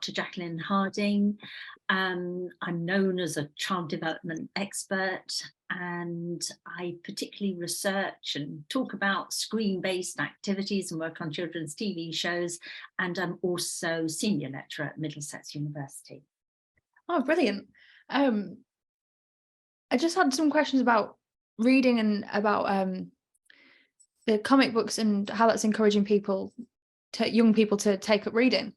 Dr Jacqueline Harding. I'm known as a child development expert, and I particularly research and talk about screen-based activities and work on children's TV shows. And I'm also senior lecturer at Middlesex University. Oh, brilliant. I just had some questions about reading and about the comic books and how that's encouraging young people to take up reading.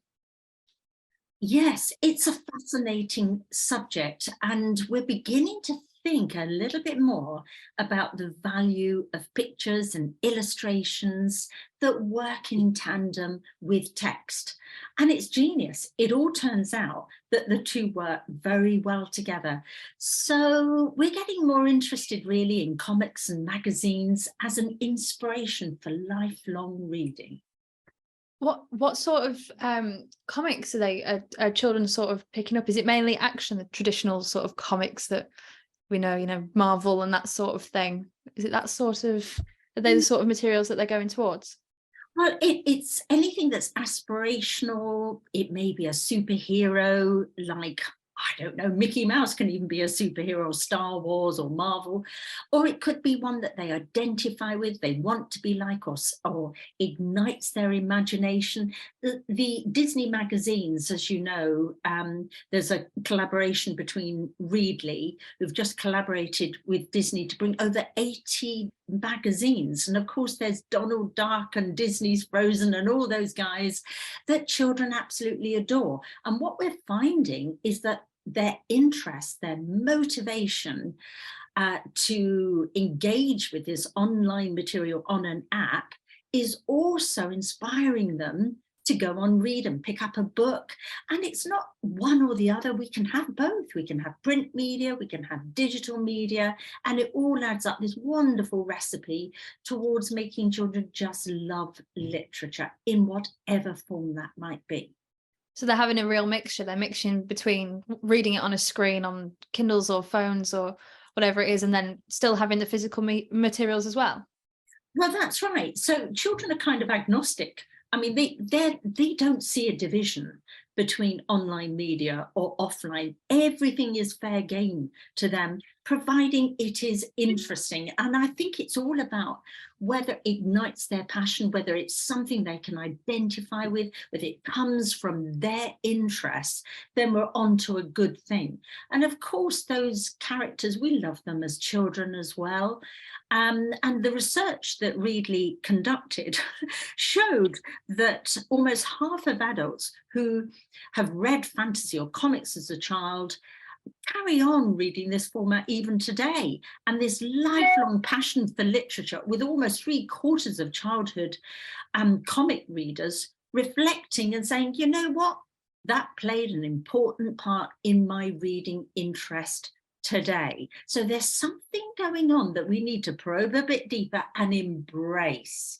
Yes, it's a fascinating subject, and we're beginning to think a little bit more about the value of pictures and illustrations that work in tandem with text. And it's genius. It all turns out that the two work very well together. So we're getting more interested really in comics and magazines as an inspiration for lifelong reading. What sort of comics are children sort of picking up? Is it mainly action, the traditional sort of comics that we know, Marvel and that sort of thing? Is it that sort of, are they the sort of materials that they're going towards? Well, it's anything that's aspirational. It may be a superhero, like, I don't know, Mickey Mouse can even be a superhero, or Star Wars or Marvel, or it could be one that they identify with, they want to be like, or ignites their imagination. The Disney magazines, as you know, there's a collaboration between Readly, who've just collaborated with Disney to bring over 80 magazines, and of course there's Donald Duck and Disney's Frozen and all those guys that children absolutely adore. And what we're finding is that their interest, their motivation to engage with this online material on an app is also inspiring them to go on read and pick up a book. And it's not one or the other. We can have both. We can have print media, we can have digital media, and it all adds up this wonderful recipe towards making children just love literature in whatever form that might be. So they're having a real mixture. They're mixing between reading it on a screen on Kindles or phones or whatever it is, and then still having the physical materials as well. Well, that's right. So children are kind of agnostic. I mean, they don't see a division between online media or offline. Everything is fair game to them, providing it is interesting. And I think it's all about whether it ignites their passion, whether it's something they can identify with, whether it comes from their interests, then we're on to a good thing. And of course, those characters, we love them as children as well. And the research that Readly conducted showed that almost half of adults who have read fantasy or comics as a child carry on reading this format even today. And this lifelong passion for literature, with almost 3/4 of childhood comic readers reflecting and saying, you know what, that played an important part in my reading interest today. So there's something going on that we need to probe a bit deeper and embrace.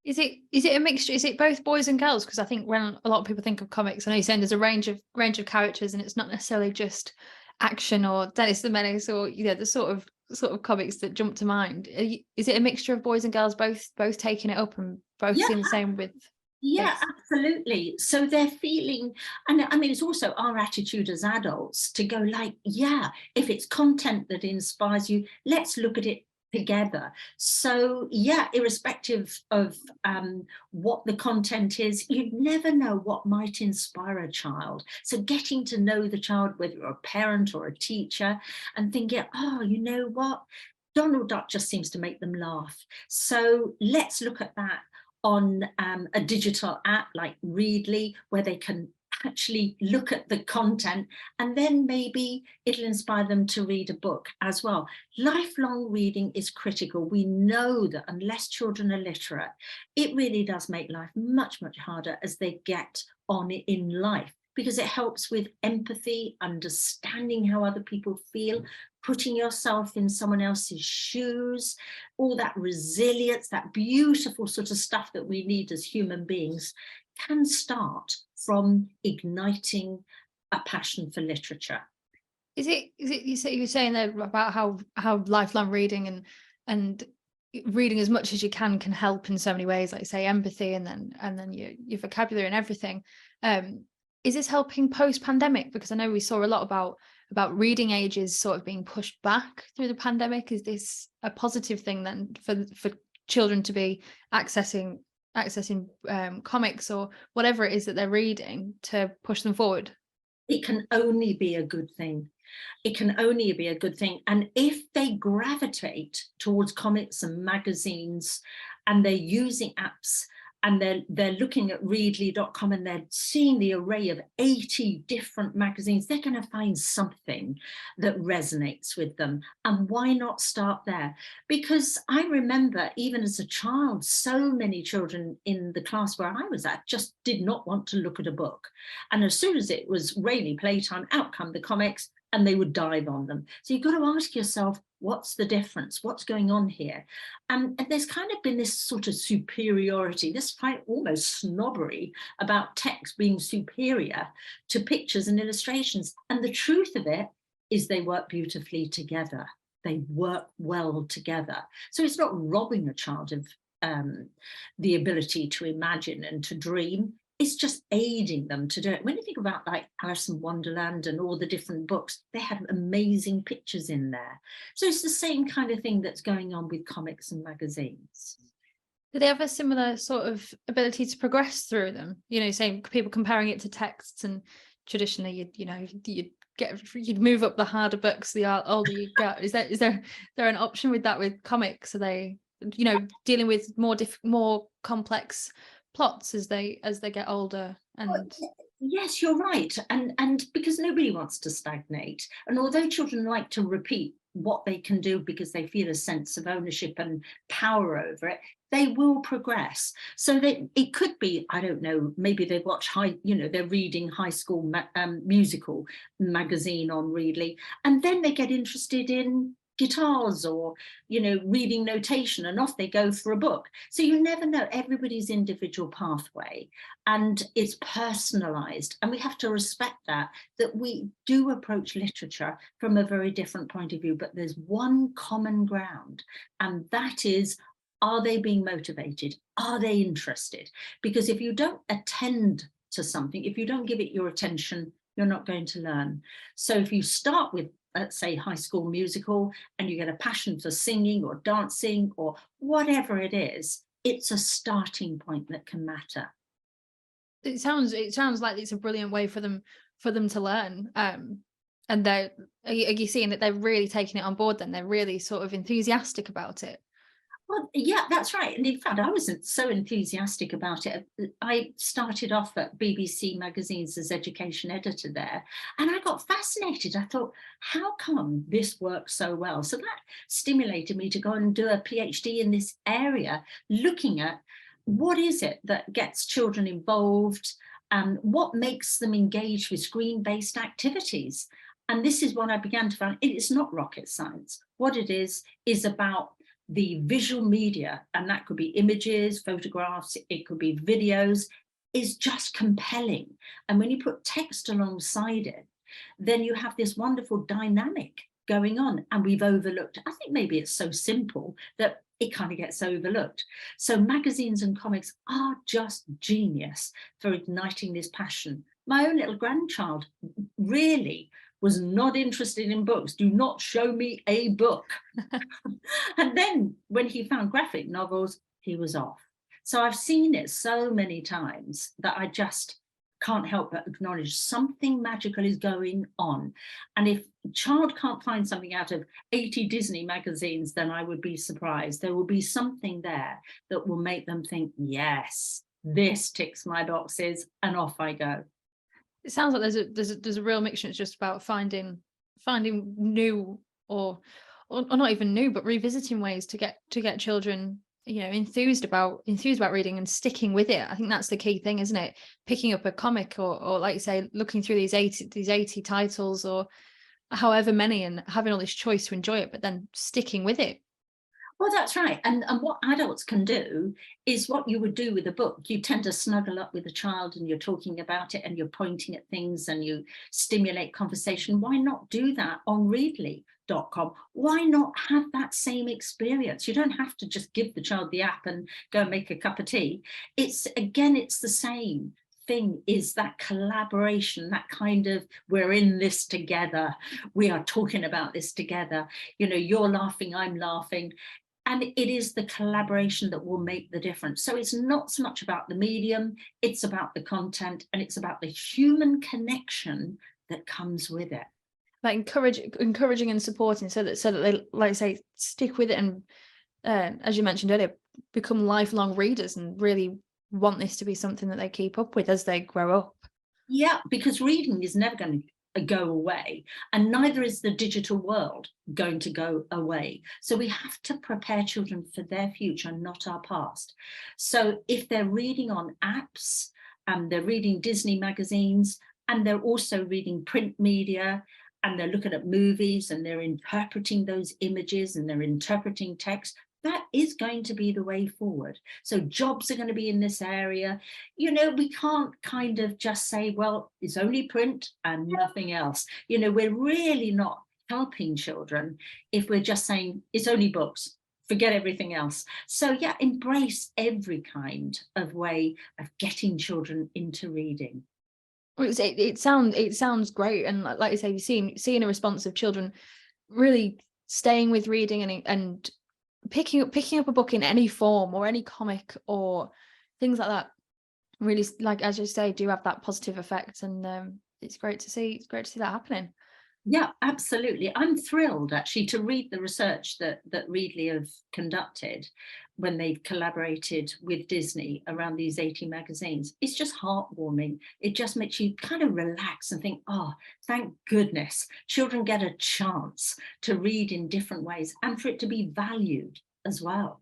Is it a mixture? Is it both boys and girls? Because I think when a lot of people think of comics, I know you're saying there's a range of characters, and it's not necessarily just action or Dennis the Menace or the sort of comics that jump to mind. Is it a mixture of boys and girls both taking it up and both Yeah. seeing the same with? Yeah, Yes. absolutely. So they're feeling, and I mean, it's also our attitude as adults to go like, yeah, if it's content that inspires you, let's look at it together. So yeah, irrespective of what the content is, you never know what might inspire a child. So getting to know the child, whether you're a parent or a teacher, and thinking, oh, you know what? Donald Duck just seems to make them laugh. So let's look at that on a digital app like Readly, where they can actually look at the content, and then maybe it'll inspire them to read a book as well. Lifelong reading is critical. We know that unless children are literate, it really does make life much, much harder as they get on in life, because it helps with empathy, understanding how other people feel, putting yourself in someone else's shoes, all that resilience, that beautiful sort of stuff that we need as human beings, can start from igniting a passion for literature. Is it you're saying there about how lifelong reading and reading as much as you can help in so many ways, like say empathy and then your vocabulary and everything. Is this helping post-pandemic? Because I know we saw a lot about reading ages sort of being pushed back through the pandemic. Is this a positive thing then for children to be accessing comics or whatever it is that they're reading to push them forward? It can only be a good thing. It can only be a good thing. And if they gravitate towards comics and magazines, and they're using apps, and they're looking at readly.com, and they're seeing the array of 80 different magazines, they're going to find something that resonates with them. And why not start there? Because I remember, even as a child, so many children in the class where I was at just did not want to look at a book. And as soon as it was rainy playtime, out come the comics, and they would dive on them. So you've got to ask yourself, what's the difference? What's going on here? And there's kind of been this sort of superiority, this quite almost snobbery about text being superior to pictures and illustrations. And the truth of it is they work beautifully together. They work well together. So it's not robbing a child of the ability to imagine and to dream. It's just aiding them to do it. When you think about like Alice in Wonderland and all the different books, they have amazing pictures in there. So it's the same kind of thing that's going on with comics and magazines. Do they have a similar sort of ability to progress through them? You know, saying people comparing it to texts, and traditionally, you'd move up the harder books the older you get. Is there an option with that with comics? Are they, dealing with more complex plots as they get older? And yes, you're right. And because nobody wants to stagnate. And although children like to repeat what they can do because they feel a sense of ownership and power over it, they will progress. So that it could be, I don't know, maybe they watch they're reading High School Musical magazine on Readly, and then they get interested in guitars or reading notation, and off they go for a book. So you never know, everybody's individual pathway, and it's personalized, and we have to respect that we do approach literature from a very different point of view, but there's one common ground, and that is, are they being motivated? Are they interested? Because if you don't attend to something, if you don't give it your attention, you're not going to learn. So if you start with, let's say, High School Musical, and you get a passion for singing or dancing or whatever it is, it's a starting point that can matter. It sounds like it's a brilliant way for them to learn. And are you seeing that they're really taking it on board then? They're really sort of enthusiastic about it? Well, yeah, that's right. And in fact, I wasn't so enthusiastic about it. I started off at BBC Magazines as education editor there, and I got fascinated. I thought, how come this works so well? So that stimulated me to go and do a PhD in this area, looking at what is it that gets children involved and what makes them engage with screen-based activities. And this is what I began to find. It's not rocket science. What it is about the visual media, and that could be images, photographs, it could be videos, is just compelling. And when you put text alongside it, then you have this wonderful dynamic going on. And we've overlooked, I think maybe it's so simple that it kind of gets overlooked. So magazines and comics are just genius for igniting this passion. My own little grandchild really was not interested in books. Do not show me a book. And then when he found graphic novels, he was off. So I've seen it so many times that I just can't help but acknowledge something magical is going on. And if a child can't find something out of 80 Disney magazines, then I would be surprised. There will be something there that will make them think, yes, this ticks my boxes, and off I go. It sounds like there's a real mixture. It's just about finding new or not even new, but revisiting ways to get children, enthused about reading and sticking with it. I think that's the key thing, isn't it? Picking up a comic or like you say, looking through these 80 titles or however many, and having all this choice to enjoy it, but then sticking with it. Well, that's right. And what adults can do is what you would do with a book. You tend to snuggle up with a child and you're talking about it and you're pointing at things and you stimulate conversation. Why not do that on Readly.com? Why not have that same experience? You don't have to just give the child the app and go and make a cup of tea. It's the same. thing is that collaboration, that kind of, we're in this together, we are talking about this together, you know, you're laughing, I'm laughing. And it is the collaboration that will make the difference. So it's not so much about the medium, it's about the content, and it's about the human connection that comes with it. Like encouraging and supporting, so that they, like I say, stick with it, and as you mentioned earlier, become lifelong readers and really want this to be something that they keep up with as they grow up. Yeah, because reading is never going to go away, and neither is the digital world going to go away. So we have to prepare children for their future, not our past. So if they're reading on apps, and they're reading Disney magazines, and they're also reading print media, and they're looking at movies, and they're interpreting those images, and they're interpreting text, that is going to be the way forward. So jobs are going to be in this area. You know, we can't kind of just say, well, it's only print and nothing else. You know, we're really not helping children if we're just saying it's only books, forget everything else. So yeah, embrace every kind of way of getting children into reading. Well, it sounds great, and like you say, you've seeing a response of children really staying with reading, and picking up a book in any form or any comic or things like that, really, like as you say, do have that positive effect. And it's great to see that happening. Yeah, absolutely. I'm thrilled actually to read the research that Readly have conducted when they've collaborated with Disney around these 80 magazines. It's just heartwarming. It just makes you kind of relax and think, oh, thank goodness children get a chance to read in different ways and for it to be valued as well.